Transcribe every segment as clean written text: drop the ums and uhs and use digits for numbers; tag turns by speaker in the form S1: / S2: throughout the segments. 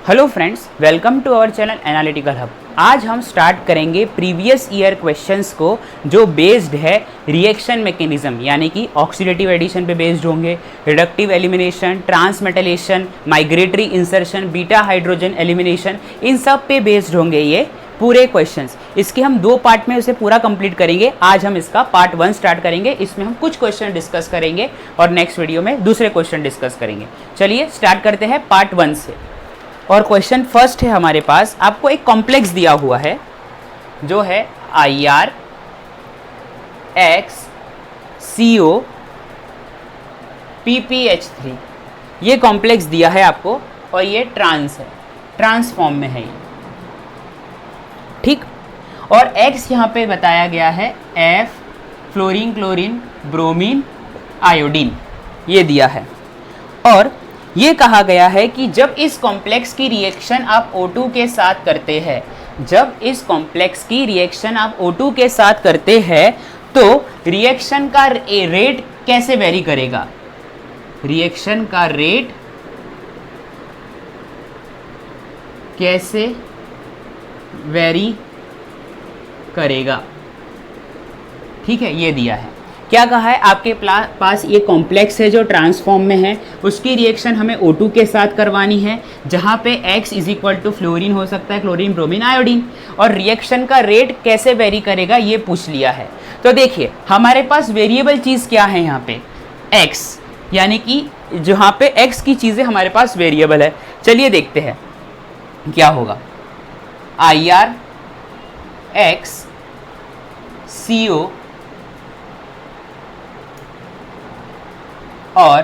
S1: Hello friends, welcome to our channel analytical hub. आज हम start करेंगे प्रीवियस ईयर क्वेश्चंस को जो बेस्ड है रिएक्शन मैकेनिज्म, यानी कि ऑक्सीडेटिव एडिशन पे बेस्ड होंगे, reductive elimination, transmetalation, migratory insertion, beta hydrogen elimination, इन सब पे बेस्ड होंगे ये पूरे क्वेश्चंस। इसके हम दो पार्ट में उसे पूरा कंप्लीट करेंगे। आज हम इसका पार्ट 1 स्टार्ट करेंगे, इसमें हम कुछ क्वेश्चन डिस्कस करेंगे और नेक्स्ट वीडियो में दूसरे क्वेश्चन डिस्कस करेंगे। चलिए स्टार्ट करते हैं पार्ट 1 से। और क्वेश्चन फर्स्ट है हमारे पास, आपको एक कॉम्प्लेक्स दिया हुआ है जो है IR X CO PPH3। ये कॉम्प्लेक्स दिया है आपको और ये ट्रांस है, ट्रांस फॉर्म में है ये, ठीक। और X यहाँ पे बताया गया है F fluorine, chlorine, bromine, iodine, ये दिया है। और ये कहा गया है कि जब इस कॉम्प्लेक्स की रिएक्शन आप O2 के साथ करते हैं, जब इस कॉम्प्लेक्स की रिएक्शन आप O2 के साथ करते हैं तो रिएक्शन का रेट कैसे वेरी करेगा, रिएक्शन का रेट कैसे वेरी करेगा, ठीक है, ये दिया है। क्या कहा है, आपके पास ये कॉम्प्लेक्स है जो ट्रांसफॉर्म में है, उसकी रिएक्शन हमें O2 के साथ करवानी है, जहाँ पे X is equal to fluorine हो सकता है, क्लोरीन, ब्रोमीन, आयोडीन, और रिएक्शन का रेट कैसे वेरी करेगा ये पूछ लिया है। तो देखिए हमारे पास वेरिएबल चीज़ क्या है यहाँ पे, X, यानी कि जहाँ पे X की चीज़ें हमारे पास वेरिएबल है। चलिए देखते हैं क्या होगा। IR X CO और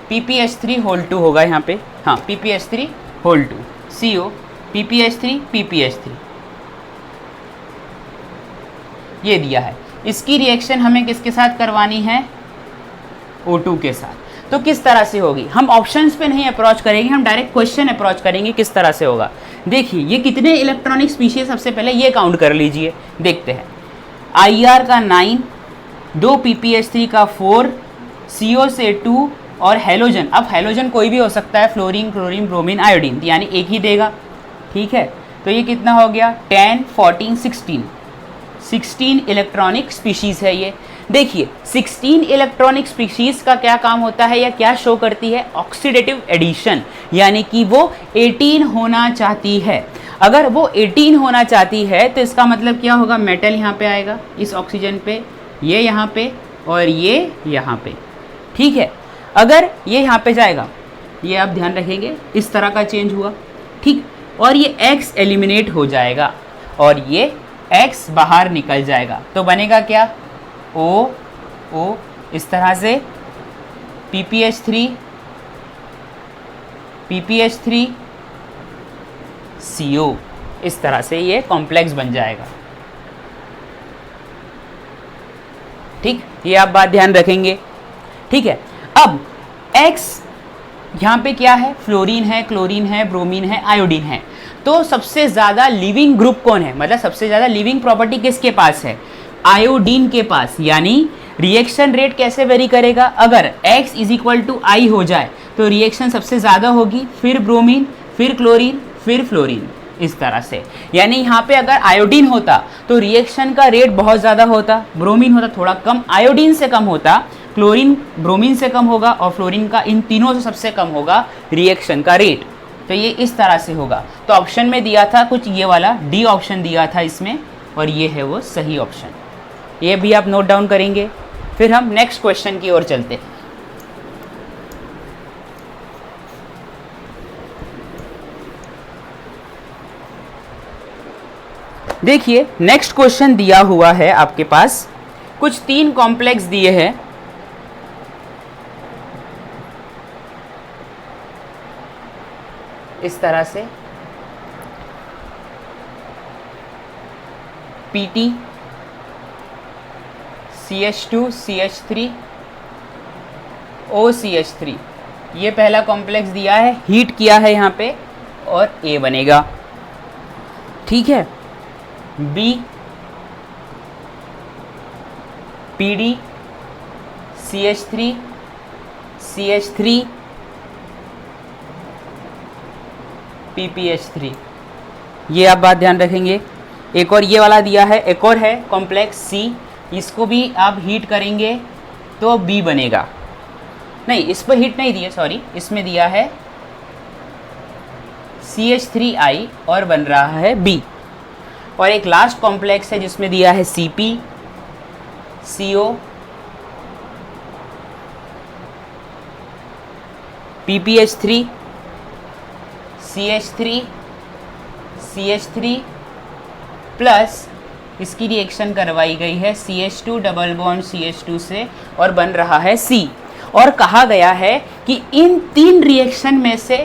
S1: PPH3 होल 2 होगा यहाँ पे, हाँ PPH3 whole 2 CO PPH3 PPH3 ये दिया है। इसकी रिएक्शन हमें किसके साथ करवानी है, O2 के साथ। तो किस तरह से होगी, हम ऑप्शंस पे नहीं अप्रोच करेंगे, हम डायरेक्ट क्वेश्चन अप्रोच करेंगे किस तरह से होगा। देखिए ये कितने इलेक्ट्रॉनिक स्पीशीज, सबसे पहले ये काउंट कर लीजिए, देखते हैं। IR का 9, 2 PPH3 का 4, CO से 2 और हेलोजन, अब हेलोजन कोई भी हो सकता है, फ्लोरीन, क्लोरीन, ब्रोमीन, आयोडीन, यानी एक ही देगा, ठीक है। तो ये कितना हो गया, 10, 14, 16 इलेक्ट्रॉनिक स्पीशीज़ है ये। देखिए 16 इलेक्ट्रॉनिक स्पीशीज़ का क्या काम होता है या क्या शो करती है, ऑक्सीडेटिव एडिशन, यानी कि वो 18 होना चाहती है। अगर वो 18 होना चाहती है तो इसका मतलब क्या होगा, मेटल यहाँ पे आएगा इस ऑक्सीजन पे, ये यहाँ पे और ये यहाँ पे, ठीक है। अगर ये यहाँ पे जाएगा, ये आप ध्यान रखेंगे इस तरह का चेंज हुआ, ठीक, और ये X एलिमिनेट हो जाएगा और ये X बाहर निकल जाएगा, तो बनेगा क्या, O इस तरह से, PPH3 CO, इस तरह से ये कॉम्प्लेक्स बन जाएगा, ठीक। ये आप बात ध्यान रखेंगे, ठीक है। अब X यहाँ पे क्या है, फ्लोरीन है, क्लोरीन है, ब्रोमीन है, आयोडीन है। तो सबसे ज़्यादा लिविंग ग्रुप कौन है, मतलब सबसे ज़्यादा लिविंग प्रॉपर्टी किसके पास है, आयोडीन के पास। यानी रिएक्शन रेट कैसे वेरी करेगा, अगर X is equal to I हो जाए तो रिएक्शन सबसे ज़्यादा होगी, फिर ब्रोमीन, फिर क्लोरीन, फिर फ्लोरीन, इस तरह से। यानी यहाँ पे अगर आयोडीन होता तो रिएक्शन का रेट बहुत ज़्यादा होता, ब्रोमीन होता थोड़ा कम, आयोडीन से कम होता, क्लोरीन ब्रोमीन से कम होगा और फ्लोरीन का इन तीनों से सबसे कम होगा रिएक्शन का रेट। तो ये इस तरह से होगा। तो ऑप्शन में दिया था कुछ ये वाला, डी ऑप्शन दिया था इसमें, और ये है वो सही ऑप्शन। ये भी आप नोट डाउन करेंगे। फिर हम नेक्स्ट क्वेश्चन की ओर चलते हैं। देखिए नेक्स्ट क्वेश्चन दिया हुआ है आपके पास, कुछ 3 कॉम्प्लेक्स दिए हैं, इस तरह से, PT CH2 CH3 OCH3, ये पहला कॉम्प्लेक्स दिया है, हीट किया है यहाँ पे और A बनेगा, ठीक है। B PD CH3 CH3 PPH3। ये आप बात ध्यान रखेंगे। एक और ये वाला दिया है, एक और है कॉम्प्लेक्स C, इसको भी आप हीट करेंगे तो B बनेगा। नहीं, इस पर हीट नहीं दिया, सॉरी, इसमें दिया है CH3I और बन रहा है B। और एक लास्ट कॉम्प्लेक्स है जिसमें दिया है CP, CO, PPH3, CH3, CH3 plus इसकी रिएक्शन करवाई गई है CH2 डबल बॉन्ड CH2 से और बन रहा है C। और कहा गया है कि इन तीन रिएक्शन में से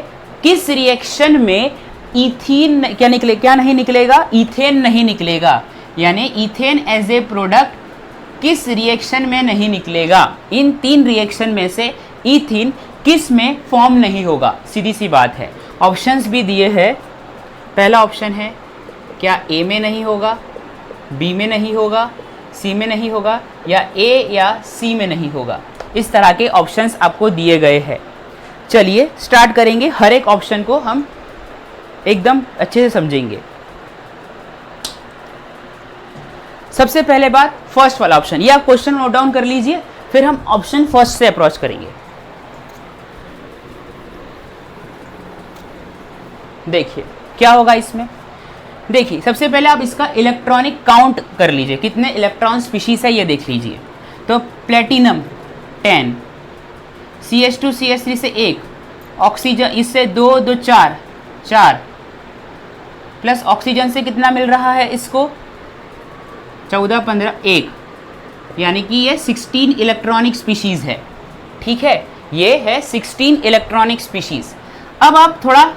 S1: किस रिएक्शन में इथीन क्या नहीं निकलेगा, इथेन नहीं निकलेगा। यानी इथेन एज ए प्रोडक्ट किस रिएक्शन में नहीं निकलेगा, इन तीन रिएक्शन में से इथीन किस में फॉर्म नहीं होगा। सीधी सी बात है। ऑप्शंस भी दिए हैं। पहला ऑप्शन है क्या ए में नहीं होगा, बी में नहीं होगा, सी में नहीं होगा, या ए या सी में नहीं होगा। इस तरह के ऑप्शंस आपको दिए गए हैं। चलिए स्टार्ट करेंगे, हर एक ऑप्शन को हम एकदम अच्छे से समझेंगे। सबसे पहले बात फर्स्ट वाला ऑप्शन, ये आप क्वेश्चन नोट डाउन कर लीजिए, फिर हम ऑप्शन फर्स्ट से अप्रोच करेंगे। देखिए क्या होगा इसमें। देखिए सबसे पहले आप इसका इलेक्ट्रॉनिक काउंट कर लीजिए, कितने इलेक्ट्रॉन स्पीशीज है ये देख लीजिए। तो प्लेटिनम 10, CH2 CH3 से 1, ऑक्सीजन इससे 2 2 4 4, प्लस ऑक्सीजन से कितना मिल रहा है इसको 14 15 1, यानी कि ये 16 इलेक्ट्रॉनिक स्पीशीज है। ठीक है, ये है 16 इलेक्ट्रॉनिक स्पीशीज। अब आप थोड़ा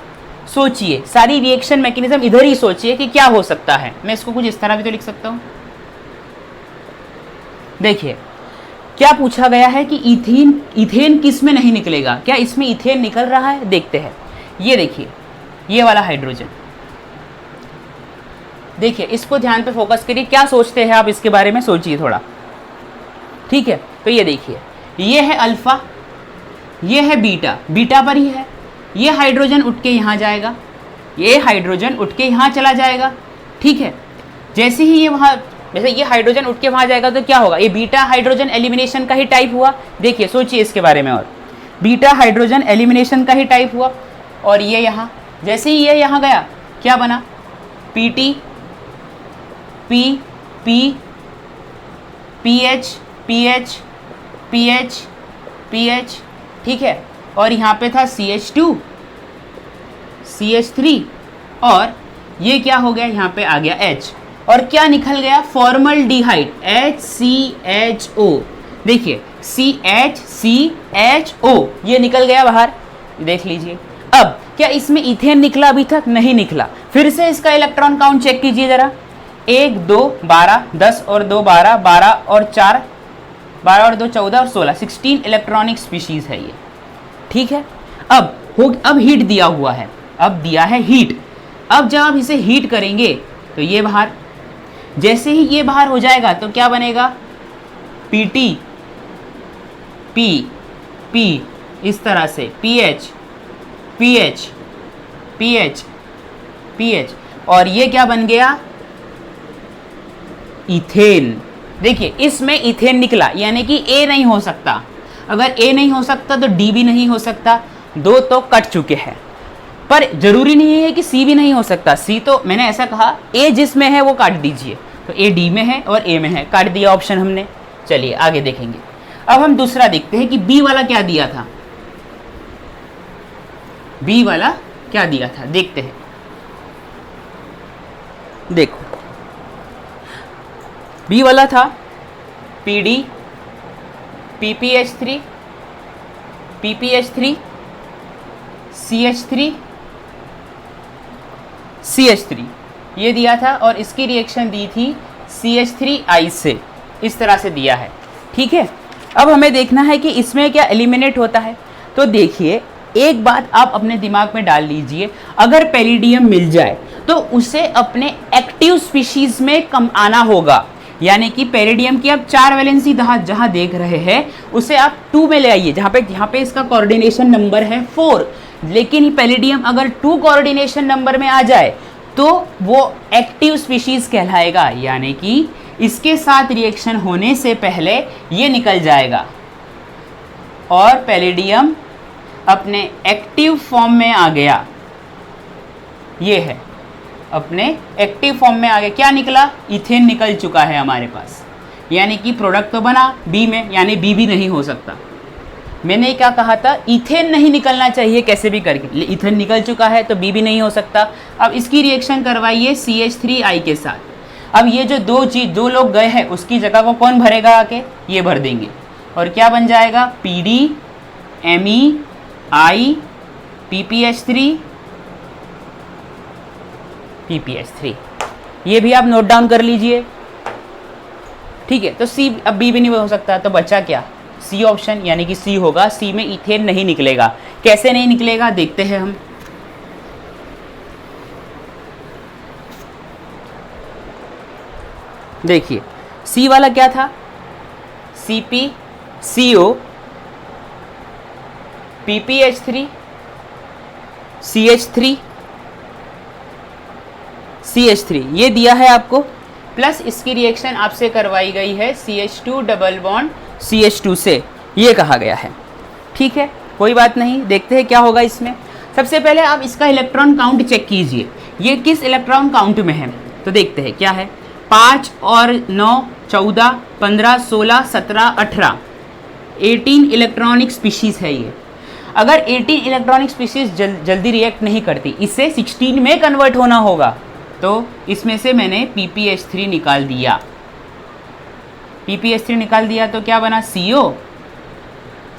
S1: सोचिए, सारी रिएक्शन मैकेनिज्म इधर ही सोचिए कि क्या हो सकता है। मैं इसको कुछ इस तरह भी तो लिख सकता हूं। देखिए क्या पूछा गया है कि इथेन किस में नहीं निकलेगा, क्या इसमें इथेन निकल रहा है, देखते हैं। ये देखिए ये वाला हाइड्रोजन, देखिए इसको ध्यान पे फोकस करिए, क्या सोचते हैं आप इसके बारे में सोचिए थोड़ा। ठीक है, तो ये देखिए ये है अल्फा, ये है बीटा, बीटा पर ही है। ये हाइड्रोजन उठ के यहाँ जाएगा, ये हाइड्रोजन उठ के यहाँ चला जाएगा। ठीक है, जैसे ही ये वहाँ, जैसे ये हाइड्रोजन उठ के वहाँ जाएगा तो क्या होगा, ये बीटा हाइड्रोजन एलिमिनेशन का ही टाइप हुआ। देखिए सोचिए इसके बारे में, और बीटा हाइड्रोजन एलिमिनेशन का ही टाइप हुआ। और ये यहाँ, जैसे ही ये यहाँ गया क्या बना, PT, P, P, PH, PH, PH, PH। ठीक है, और यहाँ पे था CH2, CH3, और ये क्या हो गया, यहाँ पे आ गया H, और क्या निकल गया, फॉर्मल्डिहाइड HCHO। देखिए CHCHO ये निकल गया बाहर, देख लीजिए। अब क्या इसमें इथेन निकला, अभी तक नहीं निकला। फिर से इसका इलेक्ट्रॉन काउंट चेक कीजिए जरा, 1 2 12 10 और 2 12 12 और 4 12 और 2 14 और 16, 16 इलेक्ट्रॉनिक स्पीशीज है ये। ठीक है, अब हीट दिया हुआ है, अब दिया है हीट। अब जब आप इसे हीट करेंगे तो ये बाहर, जैसे ही ये बाहर हो जाएगा तो क्या बनेगा, PT, P, P, इस तरह से PH, PH, PH, PH, और ये क्या बन गया, इथेन। देखिए इसमें इथेन निकला, यानी कि A नहीं हो सकता। अगर A नहीं हो सकता तो D भी नहीं हो सकता, 2 तो कट चुके हैं। पर जरूरी नहीं है कि C भी नहीं हो सकता। C तो मैंने ऐसा कहा, A जिसमें है वो काट दीजिए, तो A D में है और A में है, काट दिया ऑप्शन हमने। चलिए आगे देखेंगे। अब हम दूसरा देखते हैं कि B वाला क्या दिया था, B वाला क्या दिया था, देखते हैं। देखो B वाला था PD, PPH3, PPH3, CH3, CH3 ये दिया था, और इसकी रिएक्शन दी थी CH3I से, इस तरह से दिया है। ठीक है, अब हमें देखना है कि इसमें क्या एलिमिनेट होता है। तो देखिए एक बात आप अपने दिमाग में डाल लीजिए, अगर पैलिडियम मिल जाए तो उसे अपने एक्टिव स्पीशीज में कम आना होगा। यानी कि पैरिडियम की आप 4 वैलेंसी जहां देख रहे हैं उसे आप 2 में ले आइए, जहां पे इसका कोऑर्डिनेशन नंबर है 4। लेकिन पैलिडियम अगर 2 कोऑर्डिनेशन नंबर में आ जाए तो वो एक्टिव स्पीशीज कहलाएगा, यानी कि इसके साथ रिएक्शन होने से पहले ये निकल जाएगा और पैलिडियम अपने एक्टिव फॉर्म में आ गया। ये है अपने एक्टिव फॉर्म में आ गया। क्या निकला? इथेन निकल चुका है हमारे पास, यानी कि प्रोडक्ट तो बना बी में, यानी बी भी नहीं हो सकता। मैंने क्या कहा था? इथेन नहीं निकलना चाहिए कैसे भी करके, इथेन निकल चुका है तो बी भी नहीं हो सकता। अब इसकी रिएक्शन करवाइए CH3I के साथ। अब ये जो दो लोग गए हैं उसकी जगह को कौन भरेगा आके? ये भर देंगे और क्या बन जाएगा? PD MEI PPH3। ये भी आप नोट डाउन कर लीजिए, ठीक है। तो सी, अब बी भी नहीं हो सकता तो बचा क्या? सी ऑप्शन, यानी कि सी होगा। सी में इथेन नहीं निकलेगा। कैसे नहीं निकलेगा देखते हैं हम। देखिए सी वाला क्या था? CpCO PPH3 CH3 CH3 ये दिया है आपको, प्लस इसकी रिएक्शन आपसे करवाई गई है CH2 डबल बॉन्ड CH2 से, ये कहा गया है, ठीक है। कोई बात नहीं, देखते हैं क्या होगा इसमें। सबसे पहले आप इसका इलेक्ट्रॉन काउंट चेक कीजिए, ये किस इलेक्ट्रॉन काउंट में है। तो देखते हैं क्या है। 5 और 9 14 15 16 17 18 18 इलेक्ट्रॉनिक स्पीशीज है ये। अगर 18 इलेक्ट्रॉनिक स्पीशीज जल्दी रिएक्ट नहीं करती, इसे 16 में कन्वर्ट होना होगा, तो इसमें से मैंने PPH3 निकाल दिया। PPH3 निकाल दिया तो क्या बना? CO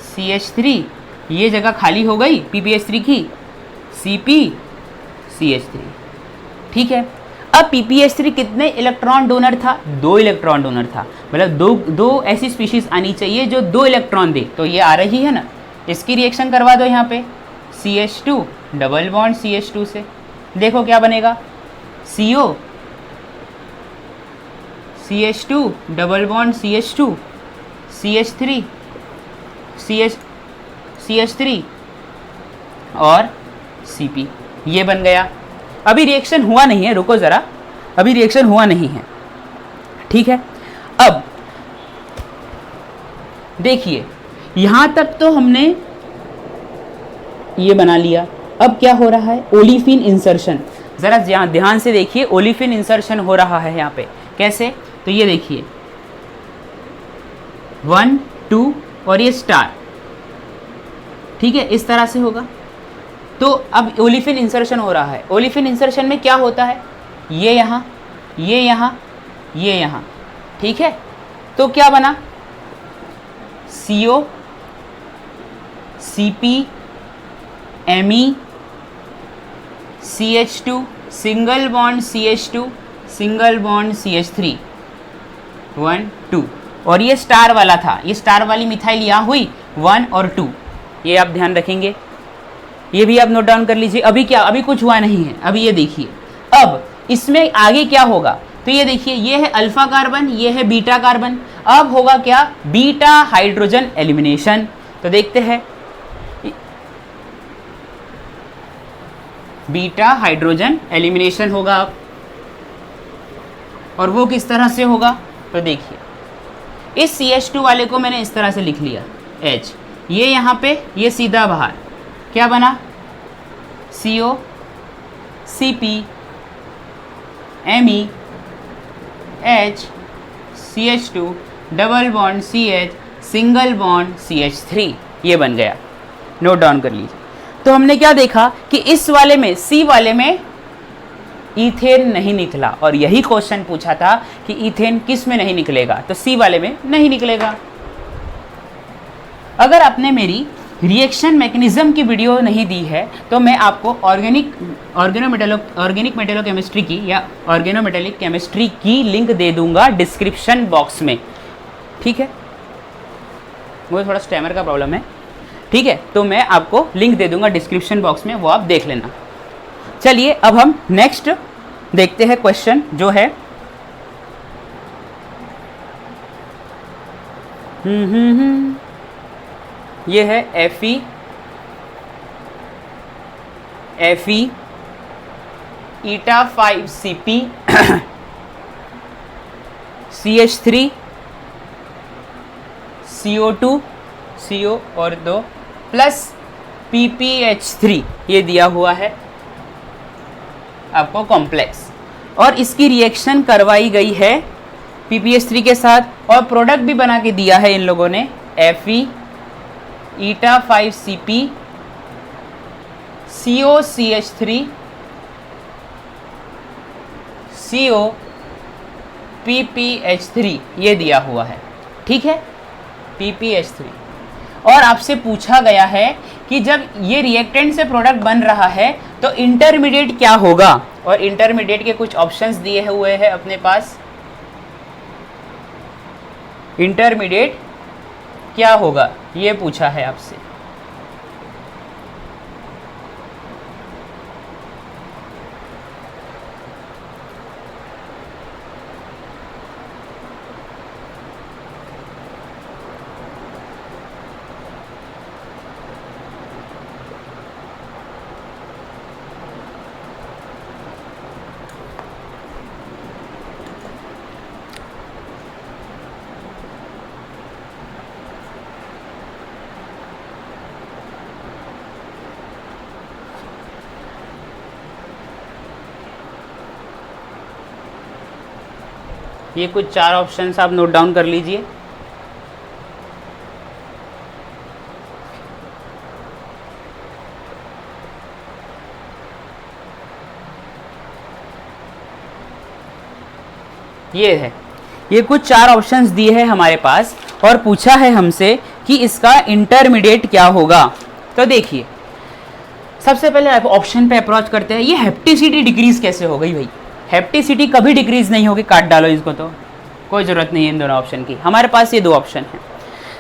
S1: CH3, ये जगह खाली हो गई PPH3 की, CP CH3, ठीक है। अब PPH3 कितने इलेक्ट्रॉन डोनर था? 2 इलेक्ट्रॉन डोनर था, मतलब दो ऐसी स्पीशीज आनी चाहिए जो 2 इलेक्ट्रॉन दे। तो ये आ रही है ना, इसकी रिएक्शन करवा दो यहाँ पे CH2 डबल बॉन्ड CH2 से। देखो क्या बनेगा? CO CH2 double bond CH2 CH3 CH3 और CP, ये बन गया। अभी रिएक्शन हुआ नहीं है, रुको ज़रा, अभी रिएक्शन हुआ नहीं है, ठीक है। अब देखिए यहाँ तक तो हमने ये बना लिया। अब क्या हो रहा है? Olefin insertion. ज़रा ध्यान से देखिए, ओलिफिन इंसर्शन हो रहा है यहाँ पे। कैसे? तो ये देखिए 1 2 और ये स्टार, ठीक है, इस तरह से होगा। तो अब ओलिफिन इंसर्शन हो रहा है। ओलिफिन इंसर्शन में क्या होता है? ये यहाँ, ये यहाँ, ये यहाँ, ठीक है। तो क्या बना? CO CP Me CH2 single bond CH2 single bond CH3 1 2, और ये स्टार वाला था, ये स्टार वाली मिथाइल यहाँ हुई 1 और 2, ये आप ध्यान रखेंगे, ये भी आप नोट डाउन कर लीजिए। अभी क्या? अभी कुछ हुआ नहीं है। अभी ये देखिए, अब इसमें आगे क्या होगा? तो ये देखिए, ये है अल्फा कार्बन, ये है बीटा कार्बन। अब होगा क्या? Beta hydrogen elimination. तो देखते हैं, बीटा हाइड्रोजन एलिमिनेशन होगा अब, और वो किस तरह से होगा? तो देखिए, इस CH2 वाले को मैंने इस तरह से लिख लिया H, ये यहाँ पे, ये सीधा बाहर, क्या बना? CO CP Me H CH2 double bond CH single bond CH3, ये बन गया। नोट डाउन कर लीजिए। तो हमने क्या देखा कि इस वाले में, C वाले में इथेन नहीं निकला, और यही क्वेश्चन पूछा था कि इथेन किस में नहीं निकलेगा, तो C वाले में नहीं निकलेगा। अगर आपने मेरी रिएक्शन मैकेनिज्म की वीडियो नहीं दी है तो मैं आपको ऑर्गेनिक मेटेलोकेमिस्ट्री की या ऑर्गेनोमेटेलिक केमिस्ट्री की लिंक दे दूंगा डिस्क्रिप्शन बॉक्स में, ठीक है। मुझे थोड़ा स्टैमर का प्रॉब्लम है, ठीक है, तो मैं आपको लिंक दे दूंगा डिस्क्रिप्शन बॉक्स में, वो आप देख लेना। चलिए अब हम नेक्स्ट देखते हैं क्वेश्चन, जो है ये है Fe eta 5 Cp CH3 CO2 CO और 2 प्लस PPH3 ये दिया हुआ है आपको कॉम्प्लेक्स, और इसकी रिएक्शन करवाई गई है PPH3 के साथ, और प्रोडक्ट भी बना के दिया है इन लोगों ने Fe eta 5 Cp CO CH3 CO PPH3 ये दिया हुआ है, ठीक है, PPH3। और आपसे पूछा गया है कि जब ये रिएक्टेंट से प्रोडक्ट बन रहा है तो इंटरमीडिएट क्या होगा, और इंटरमीडिएट के कुछ ऑप्शंस दिए हुए हैं अपने पास। इंटरमीडिएट क्या होगा ये पूछा है आपसे। ये कुछ 4 ऑप्शंस आप नोट डाउन कर लीजिए। ये है, ये कुछ 4 ऑप्शंस दिए हैं हमारे पास, और पूछा है हमसे कि इसका इंटरमीडिएट क्या होगा। तो देखिए, सबसे पहले आप ऑप्शन पे अप्रोच करते हैं। ये हेप्टिसिटी डिक्रीज कैसे हो गई भाई? हेप्टिसिटी कभी डिक्रीज नहीं होगी, काट डालो इसको, तो कोई ज़रूरत नहीं है इन दोनों ऑप्शन की। हमारे पास ये 2 ऑप्शन हैं।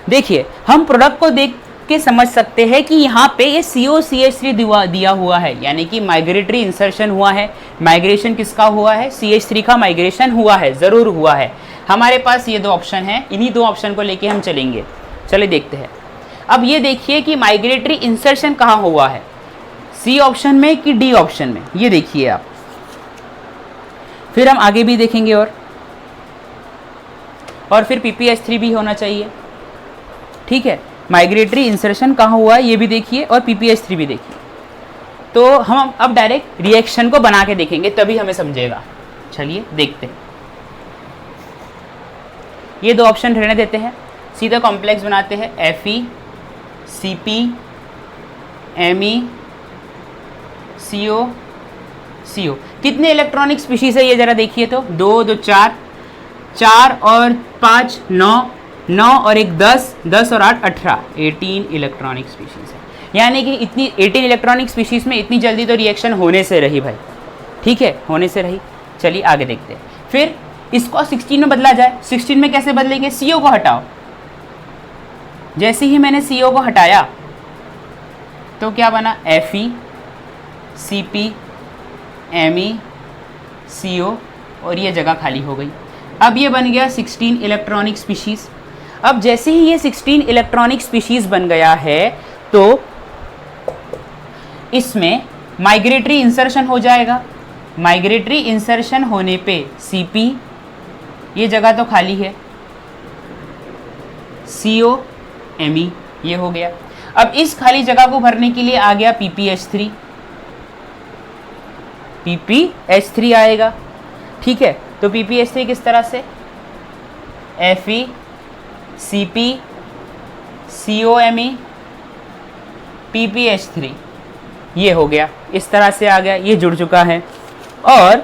S1: देखिए, हम प्रोडक्ट को देख के समझ सकते हैं कि यहाँ पे ये COCH3 दिया हुआ है, यानी कि माइग्रेटरी इंसर्शन हुआ है। माइग्रेशन किसका हुआ है? CH3 का माइग्रेशन हुआ है, ज़रूर हुआ है। हमारे पास ये 2 ऑप्शन हैं, इन्हीं 2 ऑप्शन को लेके हम चलेंगे। चलिए देखते हैं। अब ये देखिए कि माइग्रेटरी इंसर्शन कहाँ हुआ है, C ऑप्शन में कि D ऑप्शन में, ये देखिए आप। फिर हम आगे भी देखेंगे, और फिर PPH3 भी होना चाहिए, ठीक है। माइग्रेटरी इंसर्शन कहाँ हुआ है ये भी देखिए, और PPH3 भी देखिए। तो हम अब डायरेक्ट रिएक्शन को बना के देखेंगे, तभी हमें समझेगा। चलिए देखते हैं। ये 2 ऑप्शन रहने देते हैं, सीधा कॉम्प्लेक्स बनाते हैं। Fe Cp Me CO CO। कितने इलेक्ट्रॉनिक स्पीशीज है ये जरा देखिए तो। 2 2 4, 4 और 5 9, 9 और 1 10, 10 और 8 18, 18 इलेक्ट्रॉनिक स्पीशीज है। यानी कि इतनी 18 इलेक्ट्रॉनिक स्पीशीज में इतनी जल्दी तो रिएक्शन होने से रही भाई, ठीक है, होने से रही। चलिए आगे देखते हैं। फिर इसको 16 में बदला जाए। 16 में कैसे बदलेंगे? CO को हटाओ। जैसे ही मैंने CO को हटाया तो क्या बना? Fe Cp Me CO, और ये जगह खाली हो गई। अब ये बन गया 16 इलेक्ट्रॉनिक स्पीशीज़। अब जैसे ही ये 16 इलेक्ट्रॉनिक स्पीशीज़ बन गया है तो इसमें माइग्रेटरी इंसर्शन हो जाएगा। माइग्रेटरी इंसर्शन होने पे Cp, ये जगह तो खाली है, CO Me ये हो गया। अब इस खाली जगह को भरने के लिए आ गया PPH3, PPH3 आएगा, ठीक है। तो PPH3 किस तरह से? Fe Cp CO Me PPH3 ये हो गया, इस तरह से आ गया, ये जुड़ चुका है। और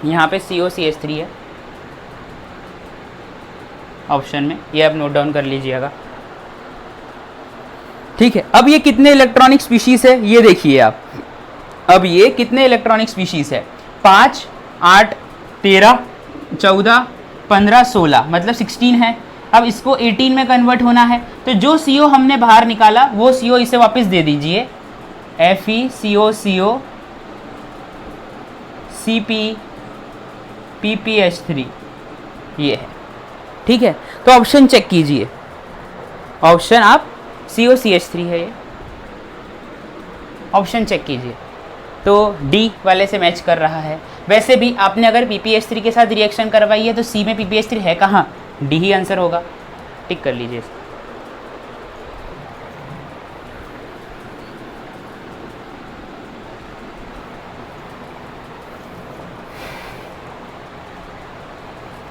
S1: यहाँ पे COCH3 है ऑप्शन में, ये आप नोट डाउन कर लीजिएगा, ठीक है। अब ये कितने इलेक्ट्रॉनिक स्पीशीज है ये देखिए आप। अब ये कितने इलेक्ट्रॉनिक स्पीशीज है? 5 8 13 14 15 16, मतलब 16 है। अब इसको 18 में कन्वर्ट होना है, तो जो CO हमने बाहर निकाला वो CO इसे वापस दे दीजिए। Fe CO CO Cp PPH3 ये है, ठीक है। तो ऑप्शन चेक कीजिए, ऑप्शन आप COCH3 है ये। ऑप्शन चेक कीजिए, तो डी वाले से मैच कर रहा है। वैसे भी आपने अगर PPH3 के साथ रिएक्शन करवाई है तो सी में PPH3 है कहाँ, डी ही आंसर होगा। टिक कर लीजिए।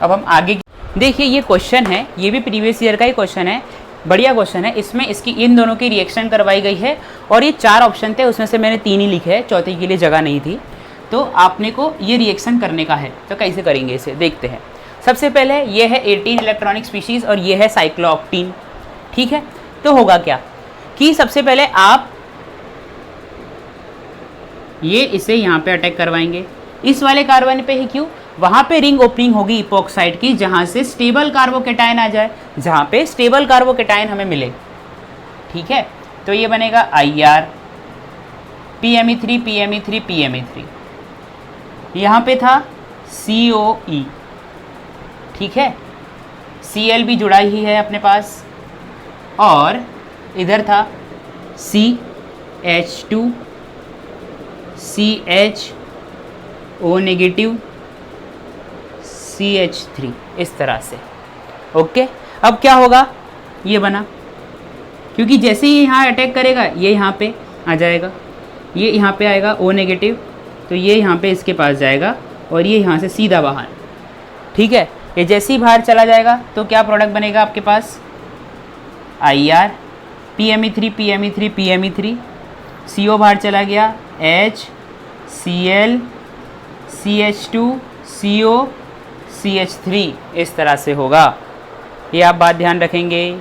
S1: अब हम आगे देखिए, ये क्वेश्चन है, ये भी प्रीवियस ईयर का ही क्वेश्चन है, बढ़िया क्वेश्चन है। इसमें इसकी इन दोनों की रिएक्शन करवाई गई है और ये 4 ऑप्शन थे, उसमें से मैंने 3 ही लिखे हैं, चौथे के लिए जगह नहीं थी। तो आपने को ये रिएक्शन करने का है, तो कैसे करेंगे इसे देखते हैं। सबसे पहले ये है 18 इलेक्ट्रॉनिक स्पीशीज़ और ये है साइक्लोऑक्टीन, ठीक है। तो होगा क्या कि सबसे पहले आप ये इसे यहाँ पे अटैक करवाएंगे, इस वाले कार्बन पे ही क्यों, वहाँ पे रिंग ओपनिंग होगी इपॉक्साइड की, जहाँ से स्टेबल कार्बोकेटायन आ जाए, जहाँ पे स्टेबल कार्बोकेटायन हमें मिले, ठीक है। तो ये बनेगा IR PME3 PME3 PME3, यहाँ पे था COE, ठीक है, Cl भी जुड़ा ही है अपने पास, और इधर था CH2 CHO नेगेटिव CH3, इस तरह से। ओके, अब क्या होगा, ये बना, क्योंकि जैसे ही यहाँ अटैक करेगा ये यहाँ पे आ जाएगा, ये यहाँ पे आएगा O नेगेटिव, तो ये यहाँ पे इसके पास जाएगा और ये यहाँ से सीधा बाहर, ठीक है। ये जैसे ही बाहर चला जाएगा तो क्या प्रोडक्ट बनेगा आपके पास, IR PME3 PME3 PME3, CO बाहर चला गया, H Cl CH2 CO CH3, इस तरह से होगा। ये आप बात ध्यान रखेंगे।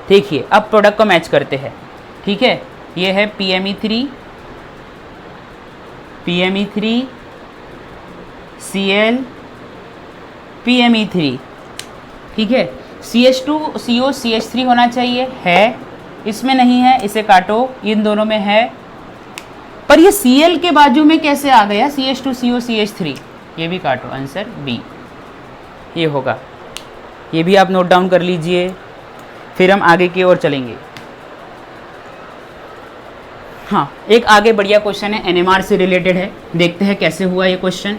S1: देखिए अब प्रोडक्ट को मैच करते हैं, ठीक है। ये है PME3 Cl PME3, ठीक है। CH2 CO CH3 होना चाहिए, है, इसमें नहीं है, इसे काटो, इन दोनों में है, पर ये Cl के बाजू में कैसे आ गया CH2 CO CH3, ये भी काटो, आंसर बी ये होगा। ये भी आप नोट डाउन कर लीजिए, फिर हम आगे की ओर चलेंगे। हाँ, एक आगे बढ़िया क्वेश्चन है, NMR से रिलेटेड है, देखते हैं कैसे हुआ ये क्वेश्चन।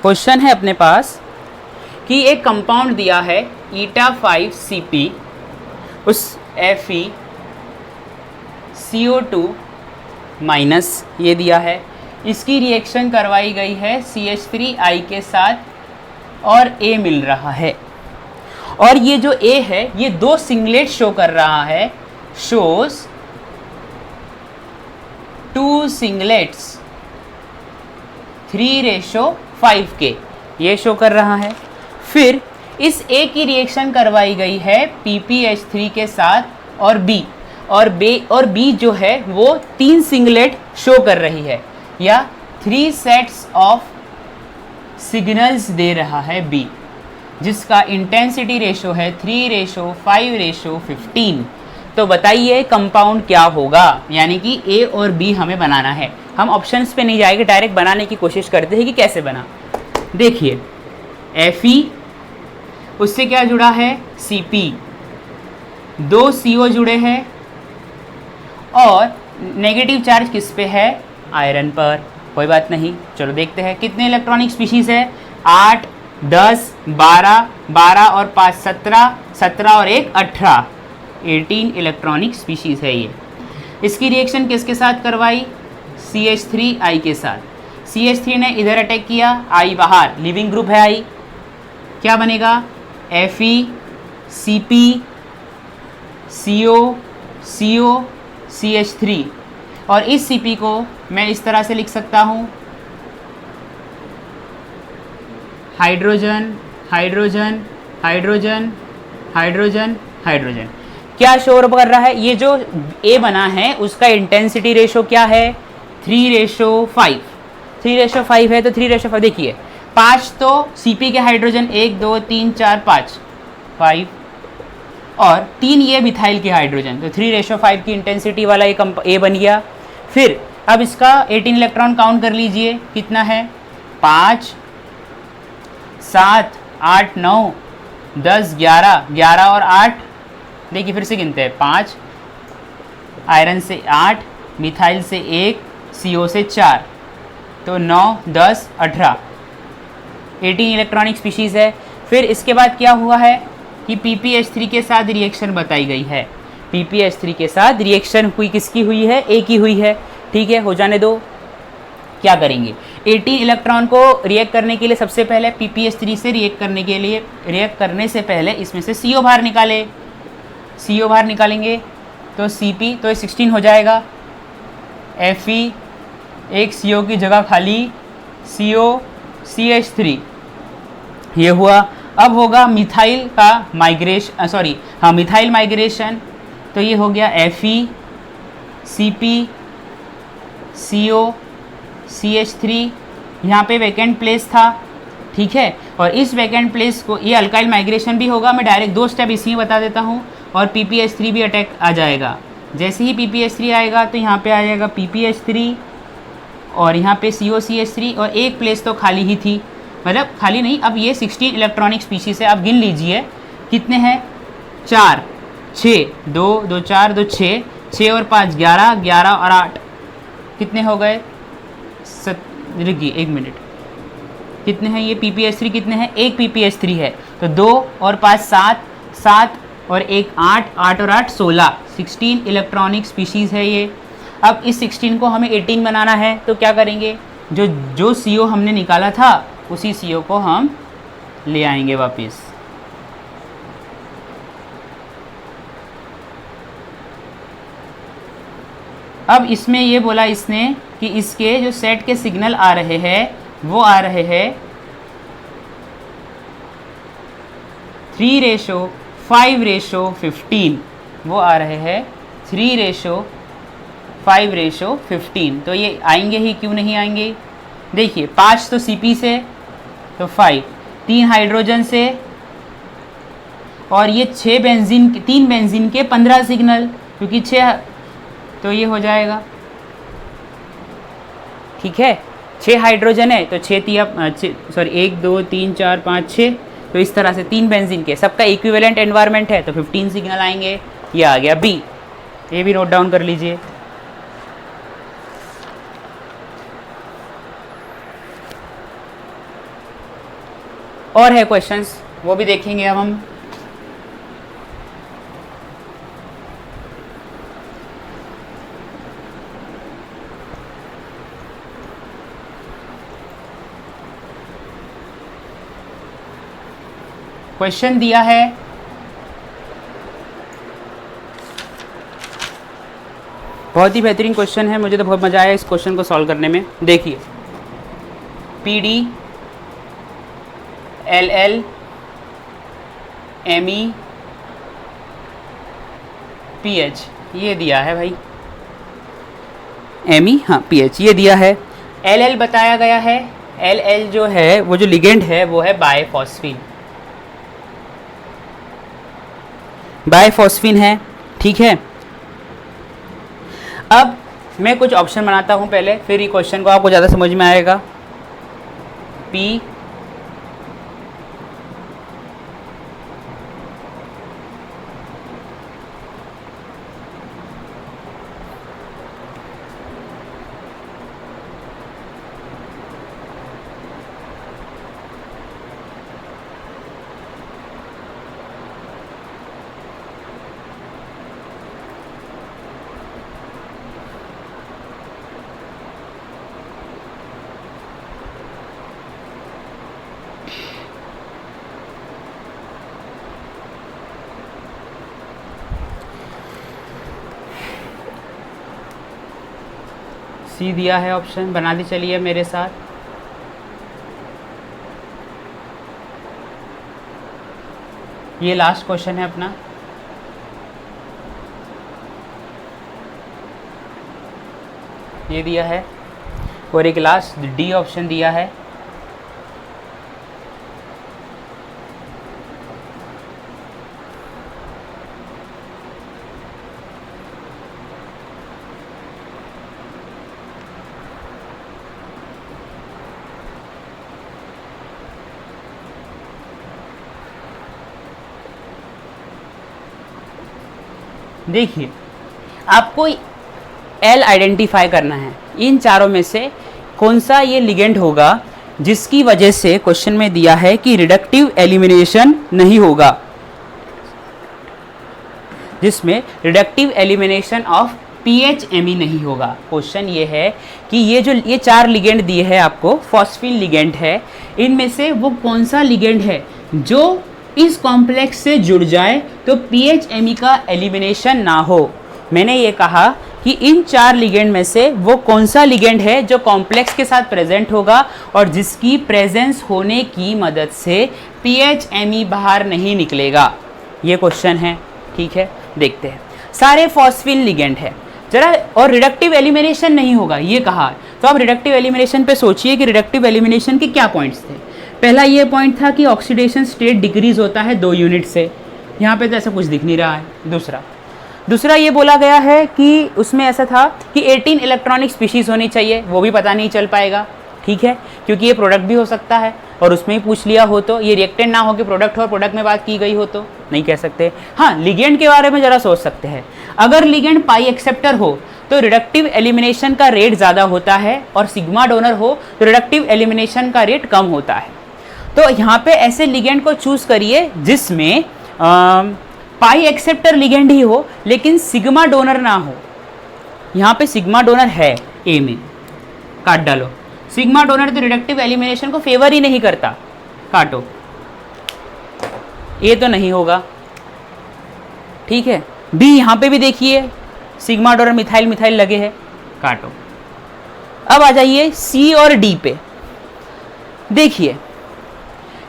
S1: क्वेश्चन है अपने पास कि एक कंपाउंड दिया है eta5CP, उस FeCO2 माइनस ये दिया है, इसकी रिएक्शन करवाई गई है CH3I के साथ और A मिल रहा है, और ये जो A है ये 2 सिंगलेट शो कर रहा है, शोज 2 सिंगलेट्स 3:5 के, ये शो कर रहा है। फिर इस A की रिएक्शन करवाई गई है PPH3 के साथ और B, और B जो है वो 3 सिंगलेट शो कर रही है, या 3 सेट्स ऑफ सिग्नल्स दे रहा है B, जिसका इंटेंसिटी रेशो है 3:5:15। तो बताइए कंपाउंड क्या होगा, यानी कि A और B हमें बनाना है। हम ऑप्शंस पे नहीं जाएंगे, डायरेक्ट बनाने की कोशिश करते हैं कि कैसे बना। देखिए Fe, उससे क्या जुड़ा है Cp, 2 CO जुड़े हैं, और नेगेटिव चार्ज किस पे है, आयरन पर। कोई बात नहीं, चलो देखते हैं कितने इलेक्ट्रॉनिक स्पीशीज़ है, 8 10 12 12 और 5 17 17 और 1 18 18 इलेक्ट्रॉनिक स्पीशीज़ है ये। इसकी रिएक्शन किसके साथ करवाई, CH3I के साथ। CH3 ने इधर अटैक किया, I बाहर, लिविंग ग्रुप है I, क्या बनेगा Fe Cp CO CO CH3, और इस Cp को मैं इस तरह से लिख सकता हूँ, hydrogen hydrogen hydrogen hydrogen hydrogen. क्या शोर कर रहा है, ये जो A बना है उसका इंटेंसिटी रेशो क्या है, 3:5। 3:5 है तो 3:5, देखिए 5 तो Cp के हाइड्रोजन 1 2 3 4 5 और 3 ये मिथाइल के हाइड्रोजन, तो 3:5 की इंटेंसिटी वाला एक A बन गया। फिर अब इसका 18 इलेक्ट्रॉन काउंट कर लीजिए, कितना है 5 7 8 9 10 11, 11 और 8, देखिए फिर से गिनते हैं, 5 आयरन से 8, मिथाइल से 1, CO से 4, तो 9 10 18, 18 इलेक्ट्रॉनिक स्पीशीज़ है। फिर इसके बाद क्या हुआ है कि PPH3 के साथ रिएक्शन बताई गई है। PPH3 के साथ रिएक्शन हुई, किसकी हुई है, A की हुई है। ठीक है, हो जाने दो। क्या करेंगे, 18 इलेक्ट्रॉन को रिएक्ट करने के लिए सबसे पहले PPH3 से रिएक्ट करने से पहले इसमें से CO बाहर निकाले, CO बाहर निकालेंगे तो CP, तो 16 हो जाएगा। Fe, एक CO की जगह खाली, CO CH3, ये हुआ। अब होगा मिथाइल का माइग्रेशन, मिथाइल माइग्रेशन, तो ये हो गया Fe, CP, CO CH3, यहाँ पे वैकेंट प्लेस था। ठीक है, और इस वैकेंट प्लेस को, ये अल्काइल माइग्रेशन भी होगा, मैं डायरेक्ट 2 स्टेप इसी में बता देता हूँ, और PPH3 भी अटैक आ जाएगा। जैसे ही PPH3 आएगा तो यहाँ पे आ जाएगा PPH3 और यहाँ पे COCH3, और एक प्लेस तो खाली ही थी, मतलब खाली नहीं, अब ये 16 इलेक्ट्रॉनिक स्पीशीज है। अब गिन लीजिए कितने हैं, 4 6 2 2 4 2 6, 6 और 5 11, 11 और 8 कितने हो गए, रुकिए 1 मिनट, कितने हैं ये PPH3, कितने हैं, एक PPH3 है, तो 2 और 5 7, 7 और 1 8, 8 और 8 16, 16 इलेक्ट्रॉनिक स्पीशीज़ है ये। अब इस 16 को हमें 18 बनाना है, तो क्या करेंगे, जो CO हमने निकाला था उसी CO को हम ले आएंगे वापस। अब इसमें ये बोला इसने कि इसके जो सेट के सिग्नल आ रहे हैं वो आ रहे हैं 3:5:15, वो आ रहे हैं 3:5:15, तो ये आएंगे ही, क्यों नहीं आएंगे। देखिए 5 तो CP से, तो 5, 3 हाइड्रोजन से, और ये 3 बेंजीन के 15 सिग्नल, क्योंकि 6, तो ये हो जाएगा। ठीक है, 6 हाइड्रोजन है तो 1 2 3 4 5 6, तो इस तरह से 3 बेंजीन के सबका इक्विवेलेंट एनवायरनमेंट है, तो 15 सिग्नल आएंगे। ये आ गया B, ये भी नोट डाउन कर लीजिए। और है क्वेश्चंस, वो भी देखेंगे अब हम। क्वेश्चन दिया है, बहुत ही बेहतरीन क्वेश्चन है, मुझे तो बहुत मज़ा आया इस क्वेश्चन को सॉल्व करने में। देखिए PD LL ME PH, ये दिया है भाई, ME, हाँ PH ये दिया है। LL बताया गया है, LL जो है वो जो लिगेंड है वो है बायफॉस्फीन है। ठीक है, अब मैं कुछ ऑप्शन बनाता हूँ पहले, फिर ये क्वेश्चन को आपको ज़्यादा समझ में आएगा। P C दिया है ऑप्शन, बना दी चलिए मेरे साथ। ये लास्ट क्वेश्चन है अपना। ये दिया है, और एक लास्ट D ऑप्शन दिया है। देखिए आपको एल आइडेंटिफाई करना है, इन चारों में से कौन सा ये लिगेंड होगा जिसकी वजह से क्वेश्चन में दिया है कि रिडक्टिव एलिमिनेशन नहीं होगा, जिसमें रिडक्टिव एलिमिनेशन ऑफ PHME नहीं होगा। क्वेश्चन ये है कि ये 4 लिगेंड दिए हैं आपको, फॉस्फीन लिगेंड है, इनमें से वो कौन सा लिगेंड है जो इस कॉम्प्लेक्स से जुड़ जाए तो PHME का एलिमिनेशन ना हो। मैंने ये कहा कि इन 4 लिगेंड में से वो कौन सा लिगेंड है जो कॉम्प्लेक्स के साथ प्रेजेंट होगा और जिसकी प्रेजेंस होने की मदद से PHME बाहर नहीं निकलेगा। ये क्वेश्चन है, ठीक है, देखते हैं। सारे फॉस्फीन लिगेंड है जरा, और रिडक्टिव एलिमिनेशन नहीं होगा ये कहा। तो आप रिडक्टिव एलिमिनेशन पे सोचिए कि रिडक्टिव एलिमिनेशन के क्या पॉइंट्स थे। पहला ये पॉइंट था कि ऑक्सीडेशन स्टेट डिक्रीज होता है 2 यूनिट से, यहाँ पे तो ऐसा कुछ दिख नहीं रहा है। दूसरा ये बोला गया है कि उसमें ऐसा था कि 18 इलेक्ट्रॉनिक स्पीशीज़ होनी चाहिए, वो भी पता नहीं चल पाएगा, ठीक है, क्योंकि ये प्रोडक्ट भी हो सकता है और उसमें ही पूछ लिया हो तो, ये रिएक्टेंट ना हो कि प्रोडक्ट हो और प्रोडक्ट में बात की गई हो तो नहीं कह सकते। हाँ, लिगेंड के बारे में ज़रा सोच सकते हैं। अगर लिगेंड पाई एक्सेप्टर हो तो रिडक्टिव एलिमिनेशन का रेट ज़्यादा होता है और सिग्मा डोनर हो तो रिडक्टिव एलिमिनेशन का रेट कम होता है। तो यहाँ पे ऐसे लिगेंड को चूज़ करिए जिसमें पाई एक्सेप्टर लिगेंड ही हो लेकिन सिग्मा डोनर ना हो। यहाँ पे सिग्मा डोनर है, ए में काट डालो। सिग्मा डोनर तो रिडक्टिव एलिमिनेशन को फेवर ही नहीं करता, काटो, ये तो नहीं होगा, ठीक है। बी यहाँ पे भी देखिए सिग्मा डोनर मिथाइल मिथाइल लगे हैं, काटो। अब आ जाइए सी और डी पे, देखिए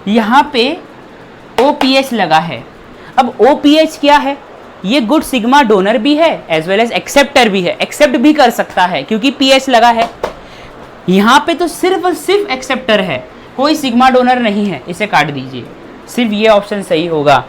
S1: यहाँ पे OPH लगा है। अब OPH क्या है, ये गुड सिग्मा डोनर भी है एज वेल एज एक्सेप्टर भी है, एक्सेप्ट भी कर सकता है क्योंकि PH लगा है। यहाँ पे तो सिर्फ और सिर्फ एक्सेप्टर है, कोई सिग्मा डोनर नहीं है, इसे काट दीजिए, सिर्फ ये ऑप्शन सही होगा,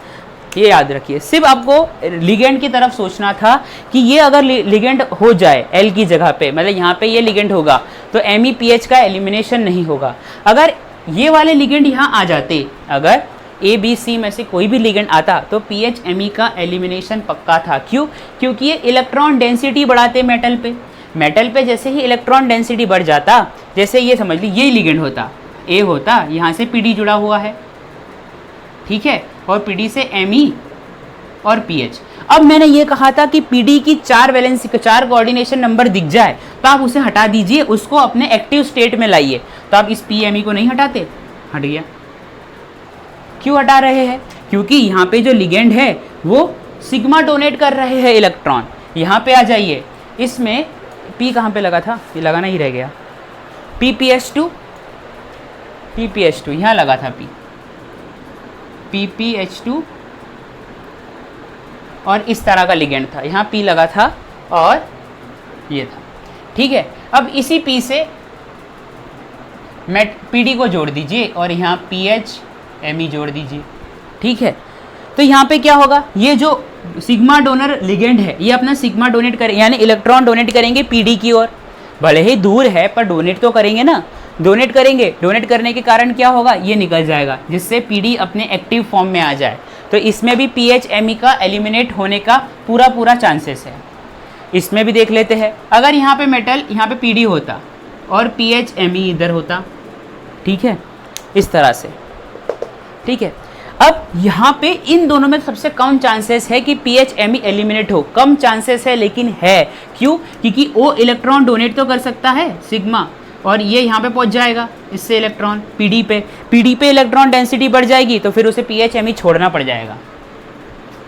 S1: ये याद रखिए। सिर्फ आपको लिगेंड की तरफ सोचना था कि ये अगर लिगेंड हो जाए L की जगह पे, मतलब यहाँ पे ये लिगेंड होगा तो MEPH का एलिमिनेशन नहीं होगा। अगर ये वाले लिगेंड यहाँ आ जाते, अगर ABC में से कोई भी लिगेंड आता तो PHME का एलिमिनेशन पक्का था। क्यों? क्योंकि ये इलेक्ट्रॉन डेंसिटी बढ़ाते मेटल पे। मेटल पे जैसे ही इलेक्ट्रॉन डेंसिटी बढ़ जाता, जैसे ये समझ लीजिए यही लिगेंड होता, A होता, यहाँ से PD जुड़ा हुआ है, ठीक है, और PD से Me और PH। अब मैंने ये कहा था कि PD की 4 वैलेंसी 4 कोऑर्डिनेशन नंबर दिख जाए तो आप उसे हटा दीजिए, उसको अपने एक्टिव स्टेट में लाइए। तो आप इस PME को नहीं हटाते, हट गया। क्यों हटा रहे हैं? क्योंकि यहाँ पे जो लिगेंड है वो सिग्मा डोनेट कर रहे हैं इलेक्ट्रॉन। यहाँ पे आ जाइए, इसमें P कहाँ पे लगा था, ये लगाना ही रह गया, PPH2 यहाँ लगा था P, PPH2 और इस तरह का लिगेंड था, यहाँ P लगा था और ये था, ठीक है। अब इसी P से PD को जोड़ दीजिए और यहाँ PHME जोड़ दीजिए, ठीक है। तो यहाँ पे क्या होगा, ये जो सिग्मा डोनर लिगेंड है ये अपना सिग्मा डोनेट करें, यानी इलेक्ट्रॉन डोनेट करेंगे PD की ओर, भले ही दूर है पर डोनेट तो करेंगे ना, डोनेट करेंगे। डोनेट करने के कारण क्या होगा, ये निकल जाएगा जिससे PD अपने एक्टिव फॉर्म में आ जाए। तो इसमें भी PHME का एलिमिनेट होने का पूरा चांसेस है। इसमें भी देख लेते हैं, अगर यहाँ पे मेटल, यहाँ पे PD होता और PHME इधर होता, ठीक है, इस तरह से, ठीक है। अब यहाँ पे इन दोनों में सबसे कम चांसेस है कि PHME एलिमिनेट हो, कम चांसेस है लेकिन है। क्यों? क्योंकि O इलेक्ट्रॉन डोनेट तो कर सकता है सिग्मा, और ये यहाँ पे पहुँच जाएगा इससे इलेक्ट्रॉन PD पे इलेक्ट्रॉन डेंसिटी बढ़ जाएगी तो फिर उसे PHME छोड़ना पड़ जाएगा।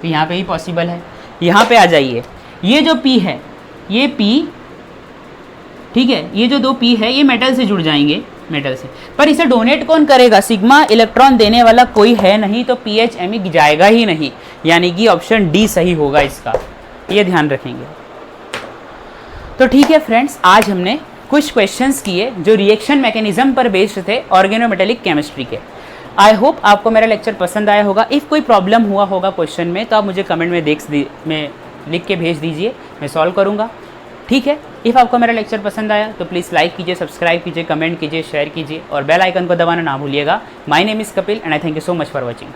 S1: तो यहाँ पे ही पॉसिबल है। यहाँ पे आ जाइए, ये जो P है ये P, ठीक है, ये जो 2 P है ये मेटल से जुड़ जाएंगे, मेटल से, पर इसे डोनेट कौन करेगा, सिग्मा इलेक्ट्रॉन देने वाला कोई है नहीं, तो PHME जाएगा ही नहीं, यानी कि ऑप्शन डी सही होगा इसका, ये ध्यान रखेंगे। तो ठीक है फ्रेंड्स, आज हमने कुछ क्वेश्चंस किए जो रिएक्शन मैकेनिज्म पर बेस्ड थे ऑर्गेनोमेटेलिक केमिस्ट्री के। आई होप आपको मेरा लेक्चर पसंद आया होगा। इफ़ कोई प्रॉब्लम हुआ होगा क्वेश्चन में तो आप मुझे कमेंट में लिख के भेज दीजिए, मैं सॉल्व करूँगा, ठीक है। इफ़ आपको मेरा लेक्चर पसंद आया तो प्लीज़ लाइक कीजिए, सब्सक्राइब कीजिए, कमेंट कीजिए, शेयर कीजिए और बेल आइकन को दबाना ना भूलिएगा। My name is Kapil and I thank you so much for watching.